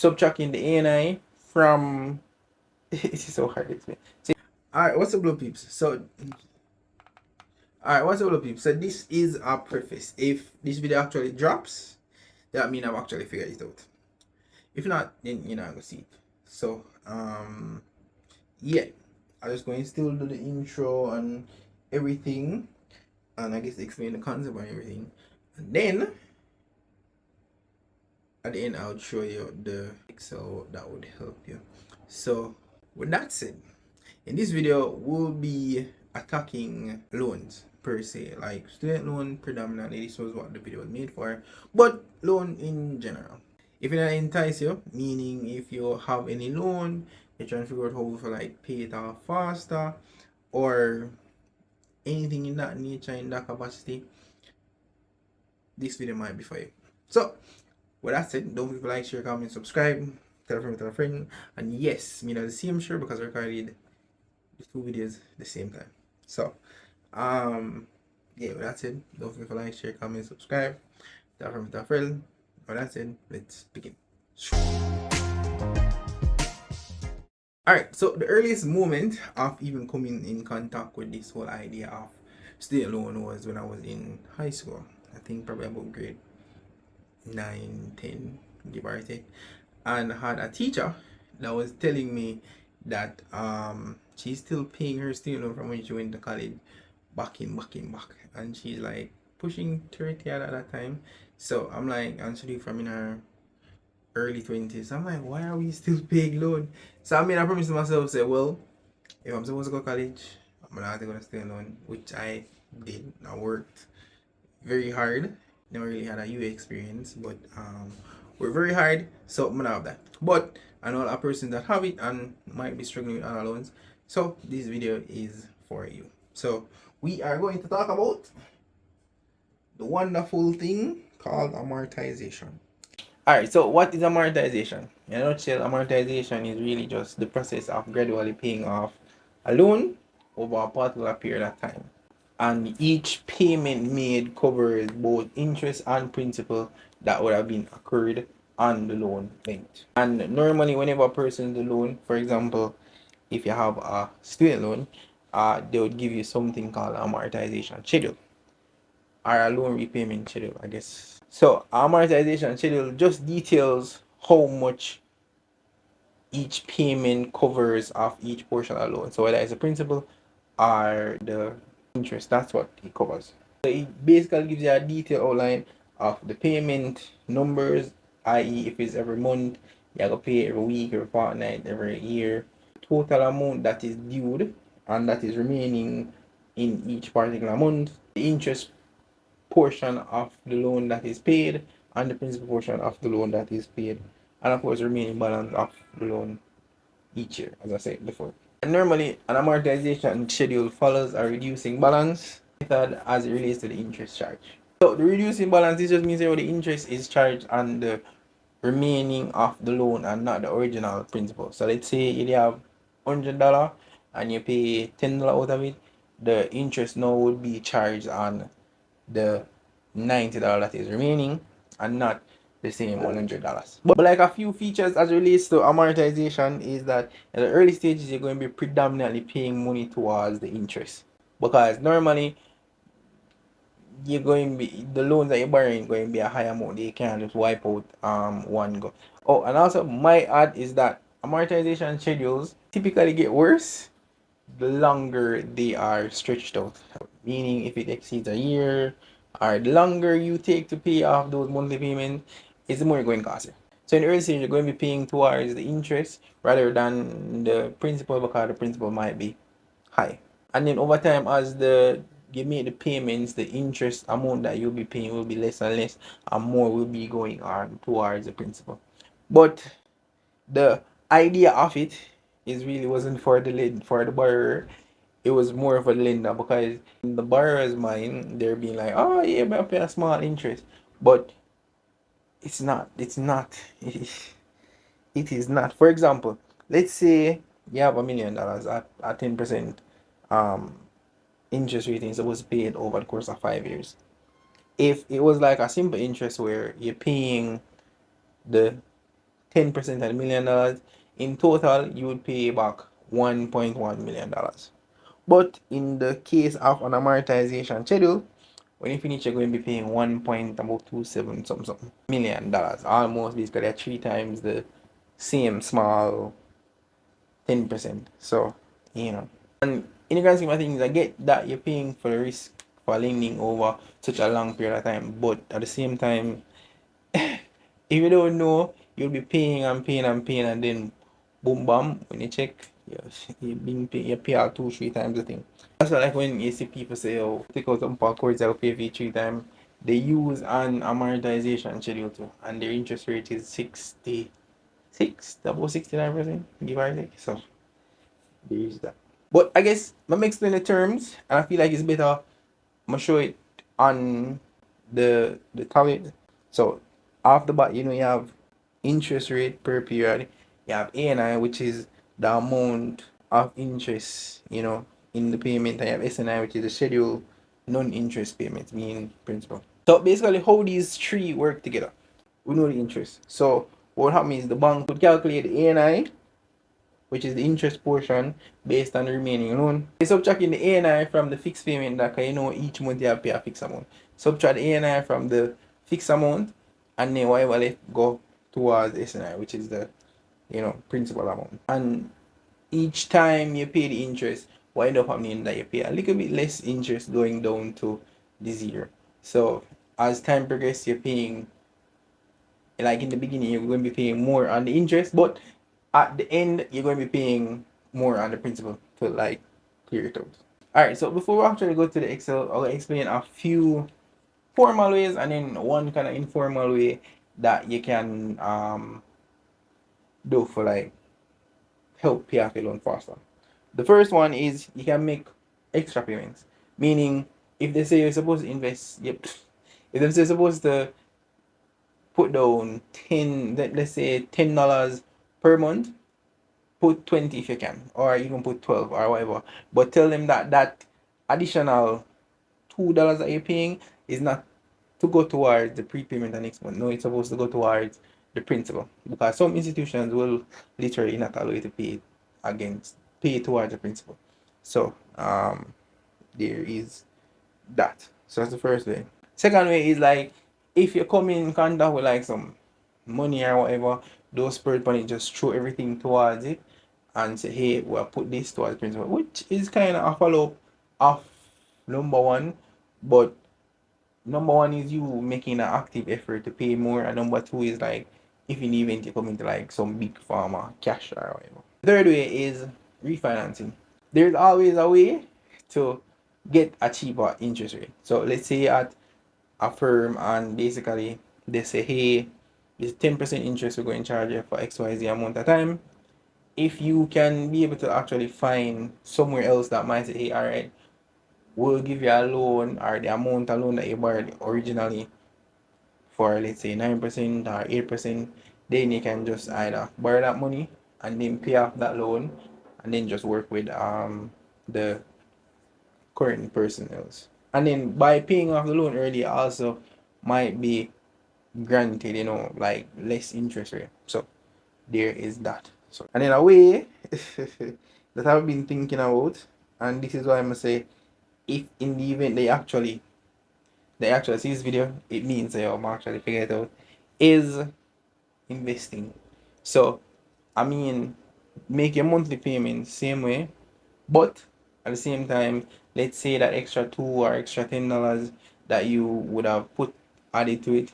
subtracting the ANI from it is so hard to explain. So, alright, what's up, blue peeps? So this is a preface. If this video actually drops, that means I've actually figured it out. If not, then you're not gonna see it. So yeah, I'm just going to still do the intro and everything, and I guess explain the concept and everything, and then at the end I'll show you the Excel that would help you. So with that said, in this video we'll be attacking loans per se, like student loan predominantly. This was what the video was made for, but loan in general. If it entice you, meaning if you have any loan, you're trying to figure out how to like pay it off faster, or anything in that nature, in that capacity, this video might be for you. So with that said, don't forget to like, share, comment, subscribe, tell a friend, and yes, me know the same sure because I recorded the two videos the same time. So yeah, with that said, don't forget to like, share, comment, subscribe, tell a friend. With that said, let's begin. Alright, so the earliest moment of even coming in contact with this whole idea of student loan was when I was in high school. I think probably about grade 9, 10, give or take. And I had a teacher that was telling me that she's still paying her student loan from when she went to college back. And she's like pushing 30 at that time. So I'm like, actually from in her early 20s. I'm like, why are we still paying loan? So I promise to myself, say, well, if I'm supposed to go to college, I'm not going to stay alone, which I did. I worked very hard. Never really had a UA experience, but worked very hard, so I'm gonna have that. But I know a person that have it and might be struggling with other loans, so this video is for you. So we are going to talk about the wonderful thing called amortization. Alright, so what is amortization? In a nutshell, amortization is really just the process of gradually paying off a loan over a particular period of time. And each payment made covers both interest and principal that would have been occurred on the loan length. And normally whenever a person the loan, for example, if you have a student loan, they would give you something called amortization schedule, or a loan repayment schedule, I guess. So amortization schedule just details how much each payment covers of each portion of the loan. So whether it's a principal or the interest, that's what it covers. So it basically gives you a detailed outline of the payment numbers, i.e. if it's every month, you have to pay every week, every fortnight, every year. Total amount that is due and that is remaining in each particular month. The interest portion of the loan that is paid and the principal portion of the loan that is paid, and of course the remaining balance of the loan each year, as I said before. And normally an amortization schedule follows a reducing balance method as it relates to the interest charge. So the reducing balance, this just means that the interest is charged on the remaining of the loan and not the original principal. So let's say you have $100 and you pay $10 out of it, the interest now would be charged on the $90 that is remaining and not the same $100. But like a few features as it relates to amortization is that in the early stages you're going to be predominantly paying money towards the interest, because normally you're going to be the loans that you're borrowing going to be a high amount. They can't just wipe out one go. Oh, and also my add is that amortization schedules typically get worse the longer they are stretched out. Meaning if it exceeds a year or the longer you take to pay off those monthly payments, it's the more you're going to cost you. So in the early stage, you're going to be paying towards the interest rather than the principal, because the principal might be high. And then over time, as you make the payments, the interest amount that you'll be paying will be less and less, and more will be going on towards the principal. But the idea of it is really wasn't for the borrower. It was more of a lender, because in the borrower's mind they're being like, oh yeah, but I pay a small interest, but it's not it is not. For example, let's say you have $1 million at 10% interest rate, and supposed to pay it over the course of 5 years. If it was like a simple interest where you're paying the 10% of $1 million, in total you would pay back $1.1 million. But in the case of an amortization schedule, when you finish, you're going to be paying 1.27 something $1 million, almost basically at 3 times the same small 10%. So, and in the grand scheme of things, I get that you're paying for the risk for lending over such a long period of time, but at the same time, if you don't know, you'll be paying and paying and paying, and then boom bam, when you check, you pay out 2-3 times the thing. That's why, like, when you see people say, oh, take out some course, I'll pay for 3 times, they use an amortization schedule too, and their interest rate is 66, about 69%, give or take. So there is that. But I guess I'm explaining the terms, and I feel like it's better I'm gonna show it on the tablet. So off the bat, you have interest rate per period. You have ANI, which is the amount of interest, in the payment. And you have SNI, which is the schedule non-interest payments, meaning principal. So basically, how these three work together. We know the interest. So what happens is the bank would calculate the ANI, which is the interest portion based on the remaining loan. They subtracting the ANI from the fixed payment that each month you have to pay a fixed amount. Subtract the ANI from the fixed amount, and then whatever left go towards SNI, which is the principal amount. And each time you pay the interest, what end up happening that you pay a little bit less interest going down to the zero. So as time progresses, you're paying, like in the beginning, you're going to be paying more on the interest, but at the end, you're going to be paying more on the principal to clear it out. Alright, so before we actually go to the Excel, I'll explain a few formal ways and then one kind of informal way that you can do for help pay off your loan faster. The first one is you can make extra payments. Meaning, if they say you're supposed to invest, if they say you're supposed to put down let's say $10 per month, put 20 if you can, or you can put 12 or whatever. But tell them that additional $2 that you're paying is not to go towards the prepayment the next month. No, it's supposed to go towards the principal, because some institutions will literally not allow you to pay towards the principal. So there is that. So that's the first way. Second way is if you come in contact with some money or whatever, those spirit money just throw everything towards it and say, hey, we'll put this towards principal, which is kind of a follow up of number one. But number one is you making an active effort to pay more, and number two is if in the event you come into some big pharma cash or whatever. The third way is refinancing. There's always a way to get a cheaper interest rate. So let's say at a firm, and basically they say, hey, this 10% interest we're going to charge you for XYZ amount of time. If you can be able to actually find somewhere else that might say, hey, all right, we'll give you a loan, or the amount of loan that you borrowed originally for, let's say, 9% or 8%, then you can just either borrow that money and then pay off that loan, and then just work with the current person else. And then by paying off the loan early, also might be granted, less interest rate. So there is that. So, and in a way that I've been thinking about, and this is why I'm gonna say, if in the event they actually see this video, it means I'm actually figure it out, is investing. So I mean, make your monthly payments same way, but at the same time, let's say that extra $2 or extra $10 that you would have added to it,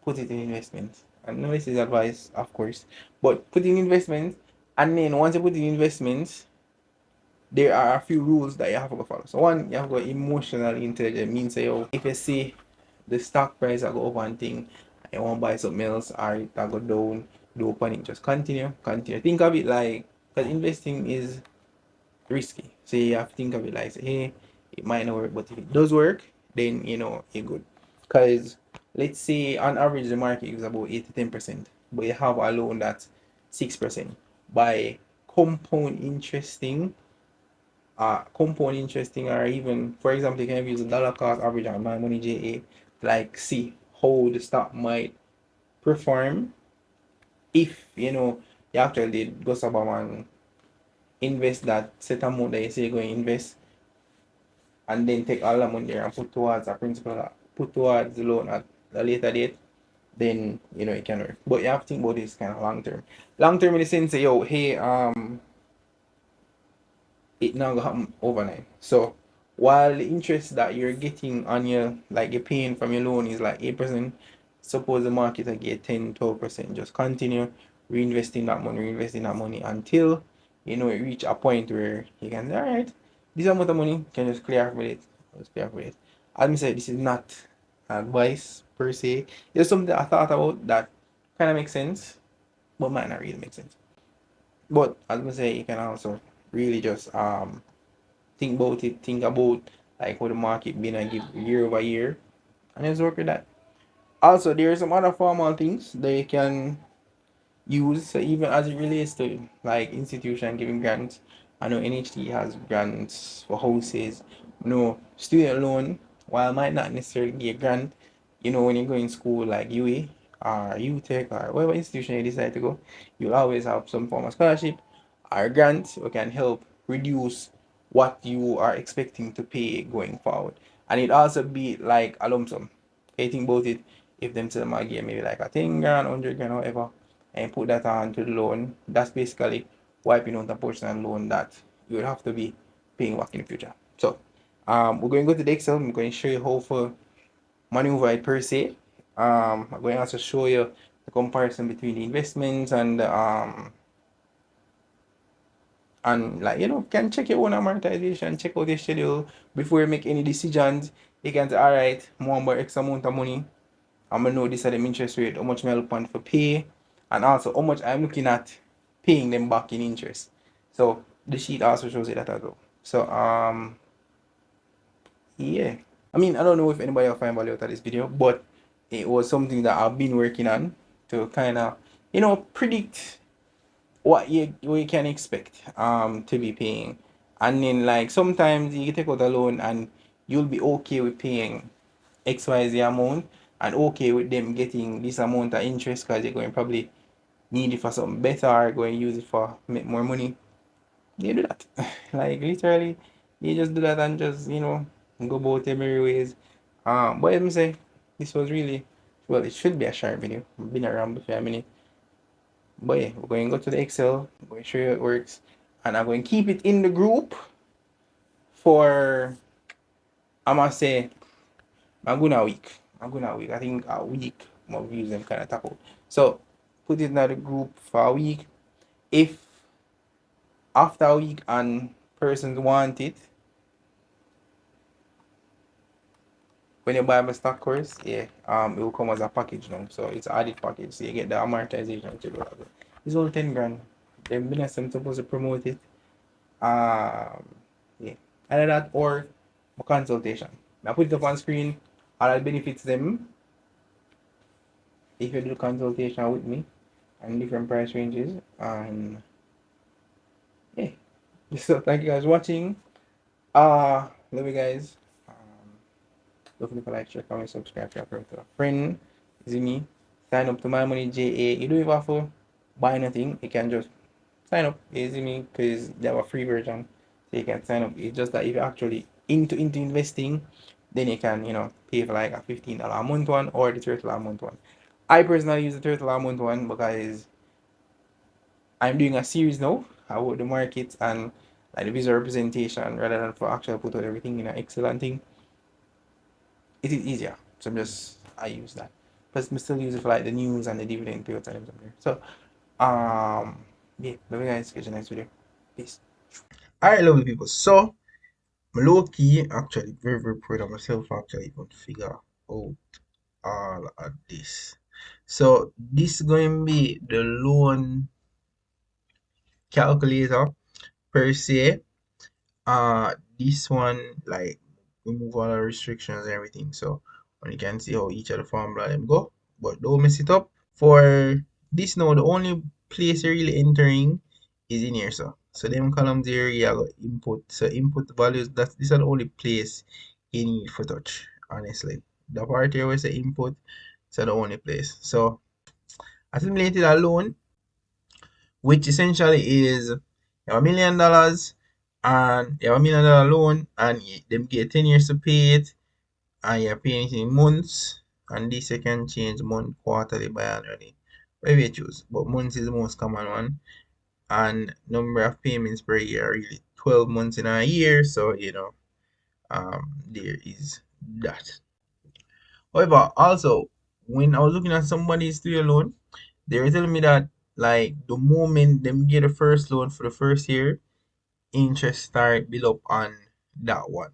put it in investments. And no, this is advice, of course, but put in investments, and then once you put in investments, there are a few rules that you have to follow. So one, you have to go emotionally intelligent. Means if you see the stock price I go up and thing, I want to buy something else, or it go down, do panic, just continue. Think of it because investing is risky. So you have to think of it say, hey, it might not work, but if it does work, then you're good. Because let's say on average the market is about 8 to 10%, but you have a loan that's 6%. By compound interesting, or even, for example, you can use a dollar cost average on my money JA, see how the stock might perform if you actually did go somewhere and invest that set amount that you say you're going to invest, and then take all the money there and put towards a principal, put towards the loan at a later date, then it can work. But you have to think about this kind of long term. Long term in the sense, yo, hey, it now gonna happen overnight. So while the interest that you're getting on your, like, you're paying from your loan is like 8%, suppose the market will get 10-12%. Just continue reinvesting that money until it reach a point where you can say, all right, this amount of money can just clear off with it. Just clear off with it. As I said, this is not advice per se. It's something I thought about that kind of makes sense, but might not really make sense. But as I say, you can also really just think about it, think about like how the market been and give year over year, and just work with that. Also, there are some other formal things that you can use, so even as it relates to like institution giving grants. I know NHT has grants for houses. No, student loan, while might not necessarily get a grant, when you go in school like UA or UTech or whatever institution you decide to go, you'll always have some form of scholarship or grant who can help reduce what you are expecting to pay going forward. And it also be like a lump sum. Okay, think about it. If them tell them again maybe like a 10 grand, 100 grand, whatever, and put that on to the loan, that's basically wiping out a portion of loan that you would have to be paying back in the future. So we're going to go to the Excel. I'm going to show you how to maneuver it per se. I'm going to also show you the comparison between the investments and like can check your own amortization, check out your schedule before you make any decisions. You can say, all right, more about X amount of money. I'm gonna know this at the interest rate, how much I'm looking for pay, and also how much I'm looking at paying them back in interest. So the sheet also shows you that as well. So yeah. I mean, I don't know if anybody will find value out of this video, but it was something that I've been working on to kind of predict what you can expect to be paying. And then like sometimes you take out a loan and you'll be okay with paying XYZ amount and okay with them getting this amount of interest because they're going to probably need it for something better or going to use it for make more money. You do that. Like literally, you just do that and just go about their merry ways. But let me say, this was really, well, it should be a short video. I've been around for a minute. But yeah, we're going to go to the Excel, I'm going to show you how it works, and I'm going to keep it in the group for, I must say, I'm going a week. I'm going a week. I think a week more views them kind of tackle. So put it in the group for a week. If after a week and persons want it, when you buy my stock course, yeah, it will come as a package now. So it's an added package. So you get the amortization to go. It's only 10 grand. They've been supposed to promote it. Yeah. Either that or a consultation. Now put it up on screen. All that benefits them if you do consultation with me and different price ranges. And yeah. So thank you guys for watching. Love you guys. Don't forget to like, share, comment, subscribe, share to a friend. Is me. Sign up to My Money JA. You don't even have to buy anything. You can just sign up. Easy me because they have a free version. So you can sign up. It's just that if you're actually into investing, then you can pay for like a $15 a month one or the $30 a month one. I personally use the $30 a month one because I'm doing a series now about the markets and like the visual representation rather than for actually put out everything in an Excel thing. It is easier. So I use that. Plus I still use it for like the news and the dividend payouts and everything. So yeah, love you guys. Catch you next video. Peace. Alright, lovely people. So low key actually very very proud of myself actually even figure out all of this. So this is going to be the loan calculator per se. This one like remove all the restrictions and everything. So you can see how each of the formula them go, but don't mess it up. For this now, the only place you're really entering is in here. So them columns here you got input. So input values, that's this is the only place you need for touch, honestly. The part here where say input, so the only place. So assimilated alone, which essentially is you have $1 million and you have $1 million loan and them get 10 years to pay it and you're paying it in months and this you can change month, quarterly, biannually. Whatever you choose. But months is the most common one. And number of payments per year are really 12 months in a year, so there is that. However, also when I was looking at somebody's student loan, they were telling me that like the moment them get a first loan for the first year, interest start build up on that one.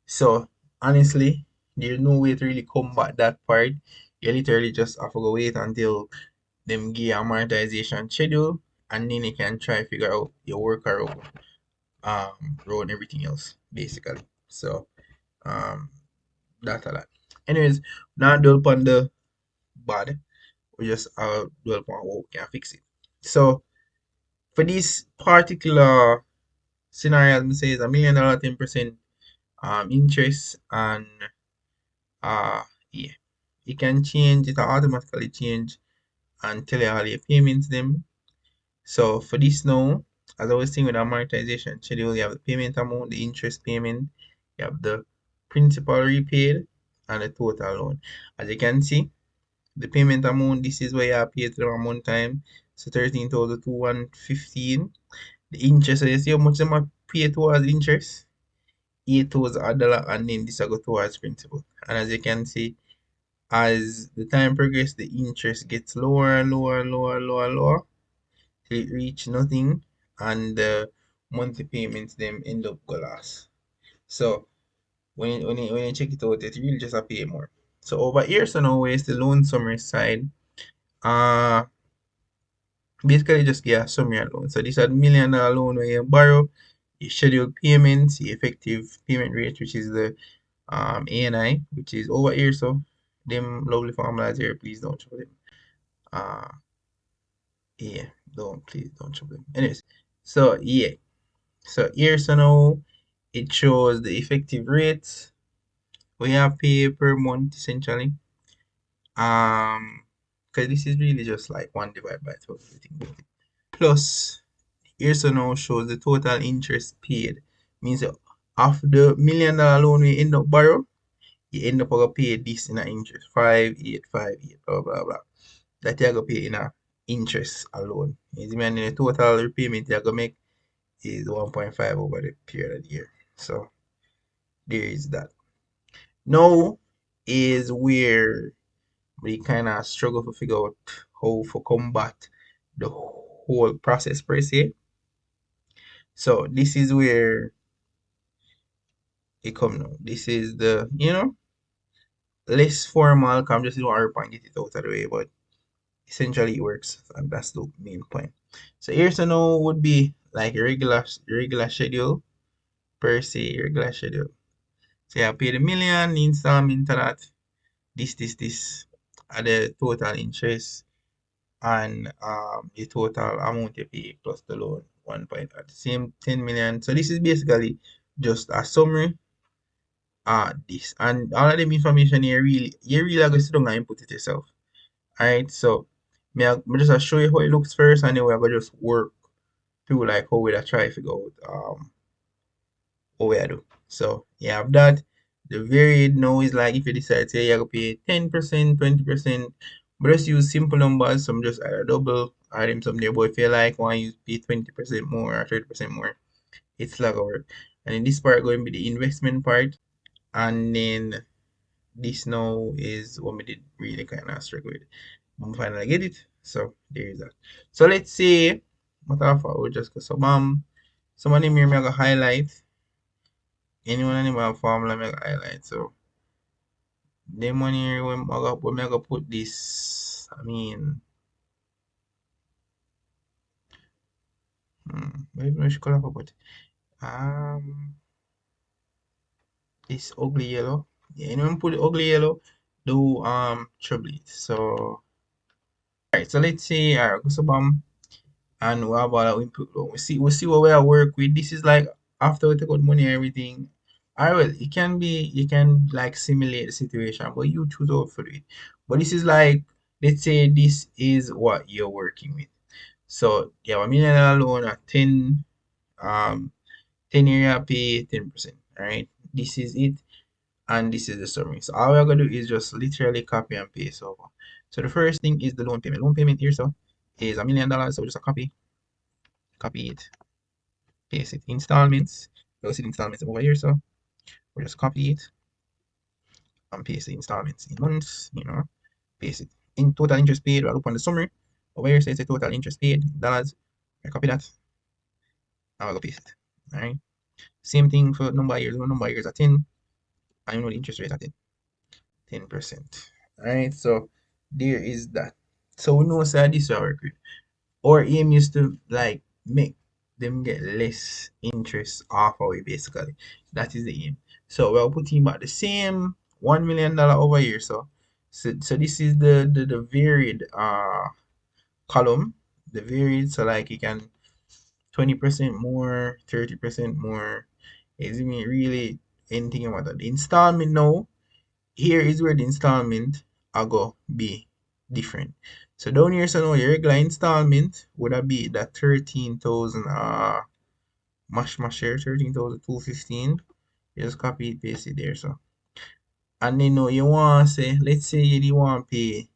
So honestly, there's no way to really combat that part. You literally just have to go wait until them give amortization schedule and then you can try figure out your work around road and everything else basically. So um that's a lot. Anyways, not dwell upon the bad, we just dwell upon how we can fix it. So for this particular scenario, I'm say is $1 million 10% interest and yeah. You can change it automatically change and tell you all your payments them. So for this now, as I was saying with amortization schedule, you have the payment amount, the interest payment, you have the principal repaid, and the total loan. As you can see, the payment amount, this is what you have paid to them amount time. So 13,215. The interest, so you see how much them have paid towards interest? 8 towards a dollar, and then this will go towards principal. And as you can see, as the time progresses, the interest gets lower and lower and lower and lower and lower till it reach nothing and the monthly payments them end up go last. So when you check it out, it really just a pay more. So over here, so now is the loan summary side. Uh Basically just get a summary loan. So this is $1 million loan where you borrow, the scheduled payments, the effective payment rate, which is the ANI, which is over here. So them lovely formulas here, please don't show them. Uh yeah, don't please don't show them. Anyways, so yeah. So here so now it shows the effective rates we have pay per month essentially. Because this is really just like 1 divided by 12 everything about it. Plus here so now shows the total interest paid. Means that after the $1 million loan we end up borrow, you end up gonna pay this in a interest. 5,858 blah blah blah. That you gonna pay in a interest alone. It means the total repayment you're gonna make is 1.5 over the period of the year. So there is that. Now is where we kind of struggle to figure out how to combat the whole process per se. So this is where it come now. This is the less formal. Come just do our point, get it out of the way, but essentially it works, and that's the main point. So here's a now would be like a regular schedule per se, regular schedule. So I pay the million installment to that. This are the total interest and the total amount you pay plus the loan 1 point at the same 10 million. So this is basically just a summary this and all of them information here really you really are going to sit down and input it yourself. Alright, so me just show you how it looks first and then we're gonna just work through like how we try to figure out what we do. So you have that. The varied now is like if you decide say you're gonna pay 10%, 20%, but just use simple numbers, some just either double or them some there. But if you like want you pay 20% more or 30% more, it's like work. And in this part going to be the investment part. And then this now is what we did really kind of struggle with. I'm finally get it. So there is that. So let's say what if I would just go so some of them here me go highlight. Anyone animal formula me go highlight. So them one here when I go put this I mean maybe I should color put this ugly yellow. Yeah, anyone put the ugly yellow, do trouble it. So alright, so let's say alright, go so and we have all our input. We see what we are work with. This is like after we take out money and everything. Alright, it can be you can like simulate the situation, but you choose out for it. But this is like let's say this is what you're working with. So you have $1 million loan at 10 year pay 10%. All right, this is it, and this is the summary. So all we're gonna do is just literally copy and paste over. So the first thing is the loan payment. Loan payment here so is $1 million. So just a copy it, paste it. Installments. You'll see the installments over here. So we'll just copy it and paste the installments in months. Paste it. In total interest paid, we'll look on the summary. Over here says the total interest paid, dollars. I copy that. I'll go paste it. Alright. Same thing for number of years. Number of years are 10. I know the interest rate at 10%. Alright, so there is that. So we know that this will work with. Our aim is to like make them get less interest off of it basically. That is the aim. So we're putting back the same $1 million over here. So this is the varied column. The varied, so like you can 20% more, 30% more. Is mean really anything about that. The installment now, here is where the installment I go be different. So down here, so now your regular installment would have be that 13,000 mash here, 13,215. You just copy it, paste it there. So and then now you want to say, let's say you want to pay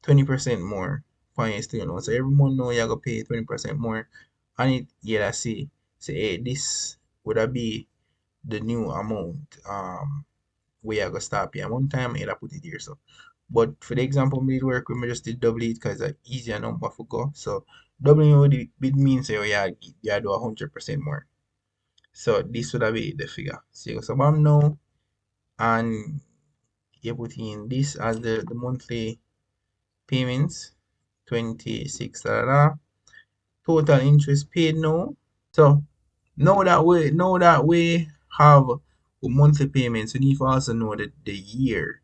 20% more for your student loan. So every month now you are gonna pay 20% more. And it yeah, see, say hey, this would have be the new amount where I go start paying one time and I put it here. So but for the example me work we just did double it because it's an easier number for go. So doubling would it means say oh yeah, you do 100% more. So this would have be the figure. So you go so bam now and you put in this as the monthly payments 26 total interest paid now. So now that we have a monthly payments, we need to also know that the year.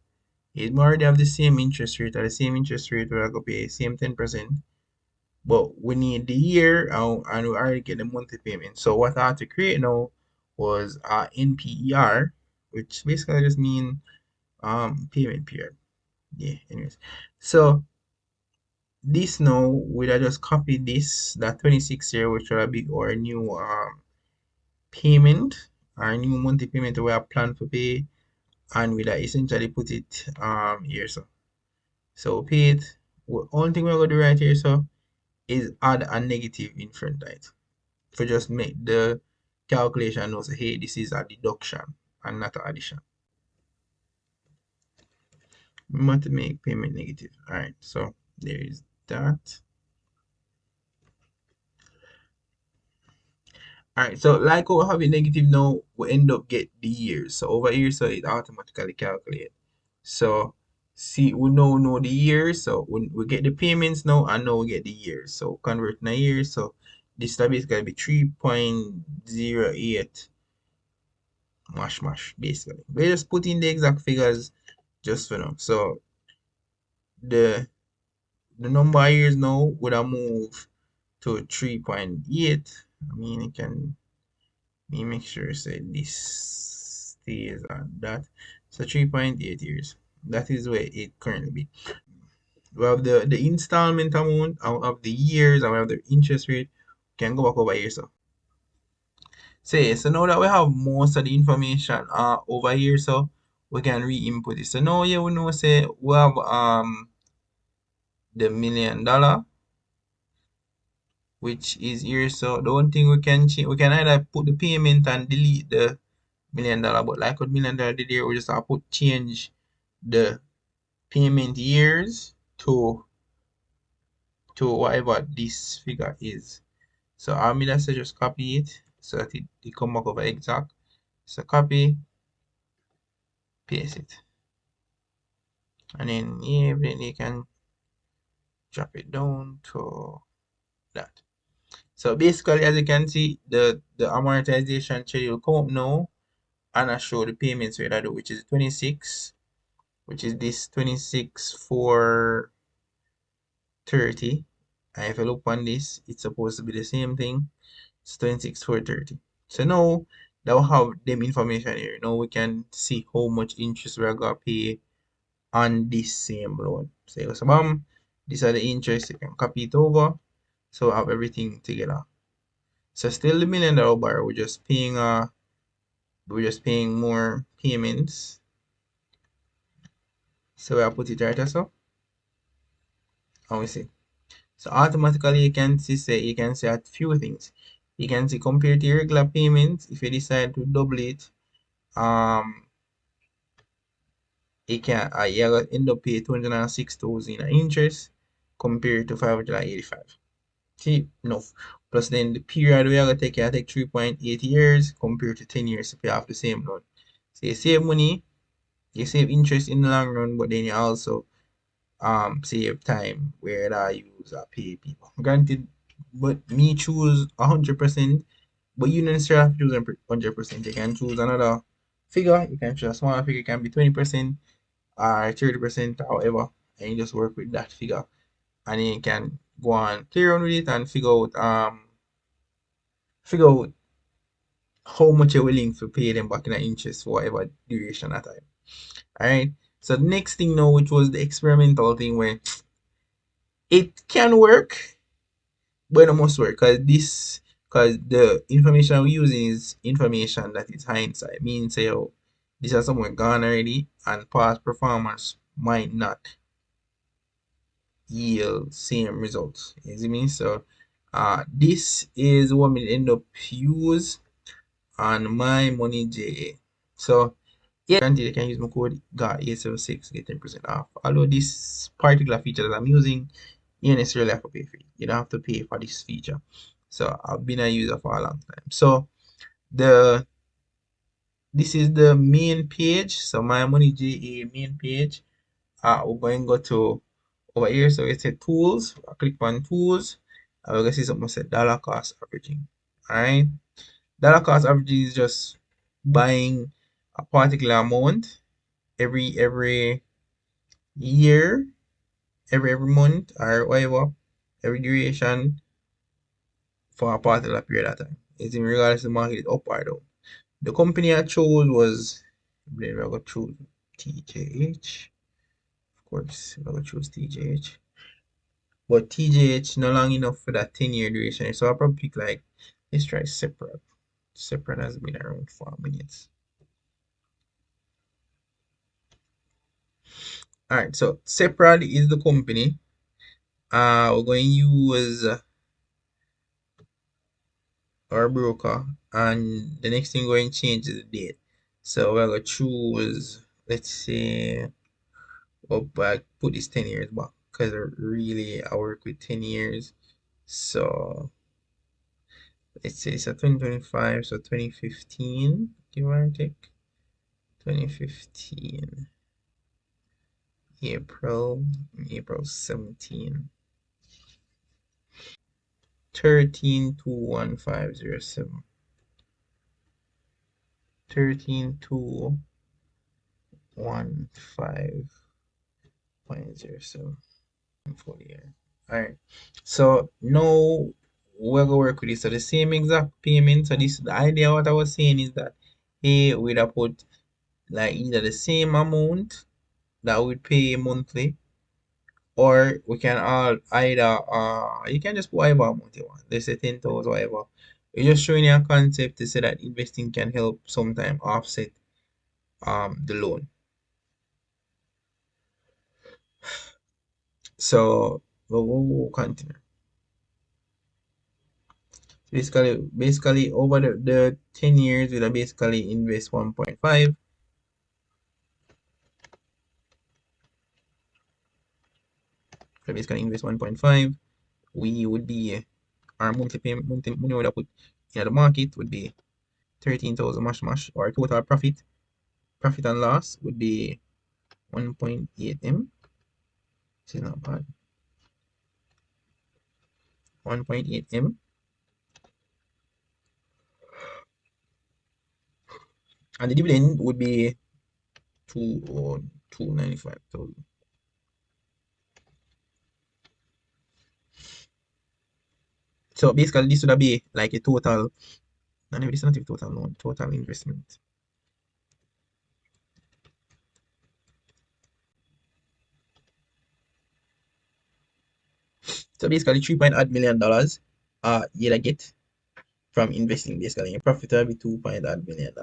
It might already have the same interest rate, or the same interest rate we're gonna pay, same 10%, but we need the year and we already get the monthly payment. So what I had to create now was NPER, which basically just mean payment period. Yeah, anyways. So this now we just copy this that 26 here, which will be our new payment, our new monthly payment we have planned to pay, and we essentially put it here. So pay it. Only thing we're gonna do right here is add a negative in front of it. For just make the calculation know say hey, this is a deduction and not an addition. Remember to make payment negative. Alright, so there is that. Alright, so like we have a negative now, we end up get the years. So over here, so it automatically calculate. So see, we now know the years. So we get the payments now, and now we get the years. So convert in a year. So this is gonna be 3.08 mash basically. We just put in the exact figures just for now. So the number of years now would have moved to 3.8. I mean, it can me make sure say this stays at that. So 3.8 years. That is where it currently be. We have the installment amount, of the years, and we have the interest rate. Can go back over here. So now that we have most of the information over here, so we can re-input it. So now yeah, we know say we have the $1 million, which is here. So the one thing we can change, we can either put the payment and delete the $1 million, but like what $1 million did here, we just have to change the payment years to whatever this figure is. So I'm gonna say just copy it so that it come back over exact. So copy, paste it, and then yeah, then you can drop it down to that. So basically, as you can see, the amortization schedule come up now, and I show the payments we do, which is 26, which is this 26 for 30. And if I look on this, it's supposed to be the same thing. It's 26 for 30. So now that we have them information here, now we can see how much interest we're gonna pay on this same loan. So bam, these are the interest. You can copy it over So we have everything together. So still the $1 million bar, we're just paying more payments. So I put it right as so. And we see. So automatically you can see a few things. You can see compared to your regular payments, if you decide to double it, um it can you gonna end up paying 206,000 in interest compared to 585. See, enough. Plus then the period we are gonna take, you take 3.8 years compared to 10 years to pay off the same loan. So you save money, you save interest in the long run, but then you also save time where I use pay people. Granted, but me choose 100%, but you don't necessarily have to choose 100%. You can choose another figure, you can choose a smaller figure, it can be 20% or 30%, however, and you just work with that figure. And then you can go on play around with it and figure out how much you're willing to pay them back in the interest for whatever duration of time. Alright. So the next thing now, which was the experimental thing where it can work, but it must work because the information we're using is information that is hindsight. Means say, oh, this is somewhere gone already, and past performance might not yield same results. You see me? So this is what we end up use on my money JA. So yeah, granted you can use my code GAR876 get 10% off. Although this particular feature that I'm using, you don't necessarily have to pay for it. You don't have to pay for this feature. So I've been a user for a long time. So the this is the main page. So my money JA main page. We're going to go to over here. So it says tools. I click on tools. We're going to see something said dollar cost averaging. Alright. Dollar cost averaging is just buying a particular amount every year, every month or whatever, every duration for a particular period of time. It's in regards to the market is up or down. The company I chose was, we're going to choose TJH. Of course, we're going to choose TJH. But TJH no long enough for that 10-year duration. So I'll probably pick like, let's try separate. Separate has been around 4 minutes. Alright, so separate is the company. We're going to use our broker, and the next thing we're going to change is the date. So we're going to choose, let's say, back, put this 10 years back because really I work with 10 years. So let's say it's a 2025, so 2015, give or take. 2015, April 17, 13/2/1507, 13/2/15.07 for the year. Alright, so now we're gonna work with this. So the same exact payment. So this, the idea what I was saying is that, hey, we'd have put like either the same amount that we pay monthly, or we can all either you can just put whatever amount you want. Let's say 10,000, whatever. You're just showing you a concept to say that investing can help sometime offset the loan. So we'll continue. Basically over the 10 years we'll basically invest 1.5. So basically invest 1.5. We would be our monthly payment, monthly money would have put in the market would be 13,000 mash, or total profit and loss would be 1.8 M. This is not bad. 1.8 M. And the dividend would be 295,000. So basically this would be like a total, no, this is not a total loan, total investment. So basically, $3.8 million you'll get from investing basically. Your profit will be $2.8 million.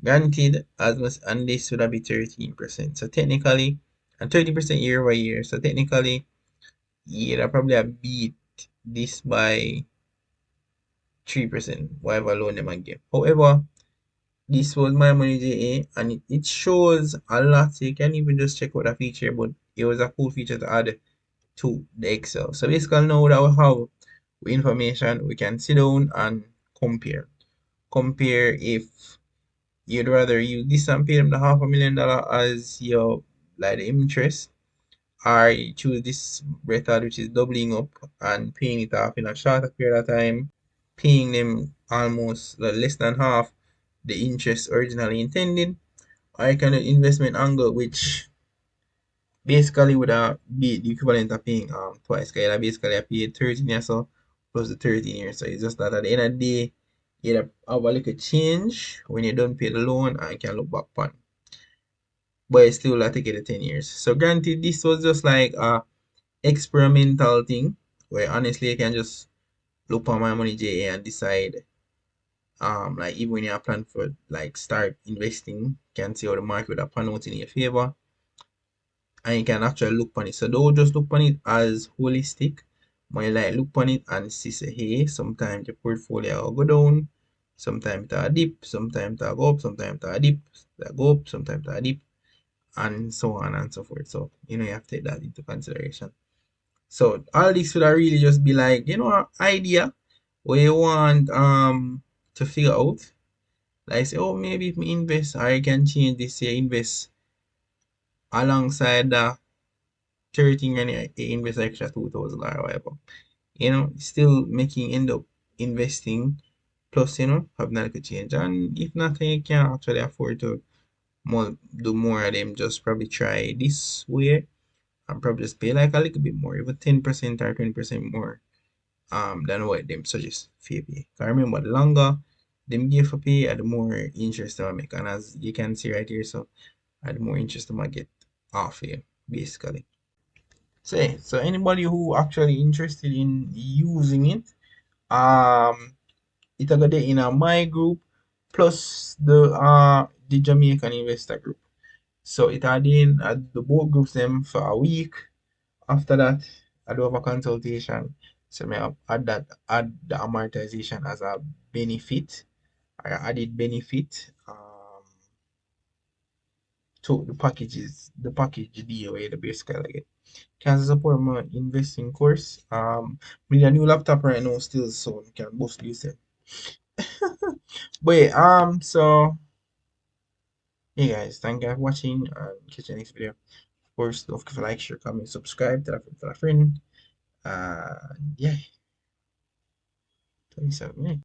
Granted, as much and this would be 13%. So technically, and 30% year over year. So technically, you'd probably have beat this by 3%, whatever loan them and give. However, this was my money JA and it shows a lot. So you can even just check out the feature, but it was a cool feature to add to the Excel. So basically now that we have information, we can sit down and compare. Compare if you'd rather use this and pay them the $500,000 as your like the interest, or you choose this method which is doubling up and paying it off in a shorter period of time, paying them almost less than half the interest originally intended, or you can do investment angle which basically would be the equivalent of paying twice. Cause you basically I paid 13 years so plus the 13 years. So it's just that at the end of the day, you have a little change when you don't pay the loan and you can look back on. But it's still like to get the 10 years. So granted, this was just like a experimental thing where honestly you can just look on my money JA and decide like even when you plan for like start investing, you can see how the market will pan out in your favor and you can actually look on it. So don't just look on it as holistic, but you like look on it and see say hey, sometimes the portfolio will go down, sometimes it will dip, sometimes it will go up, sometimes it will dip, it will go up, sometimes it will dip, and so on and so forth. So you know you have to take that into consideration. So all this should really just be like, an idea where you want to figure out. Like say, oh maybe if me invest I can change this year, invest alongside the 13 and I invest extra 2,000 or whatever. Still making end up investing plus have not could change. And if not, you can actually afford to do more of them, just probably try this way and probably just pay like a little bit more, even 10% or 20% more than what them suggest for you pay. Cause remember the longer them give for pay, the more interest I make. And as you can see right here, so the more interest I get off here, basically. So anybody who actually interested in using it, it will get in my group plus the Jamaican investor group. So it are in the both groups them for a week. After that, I do have a consultation. So I add the amortization as a benefit. I added benefit to the package deal where the basically like can support my investing course. With a new laptop right now still so can both use it. But yeah, so hey guys, thank you for watching and catch you next video. Of course, don't forget to like, share, comment, subscribe, tell a friend. Yeah, 27 minutes.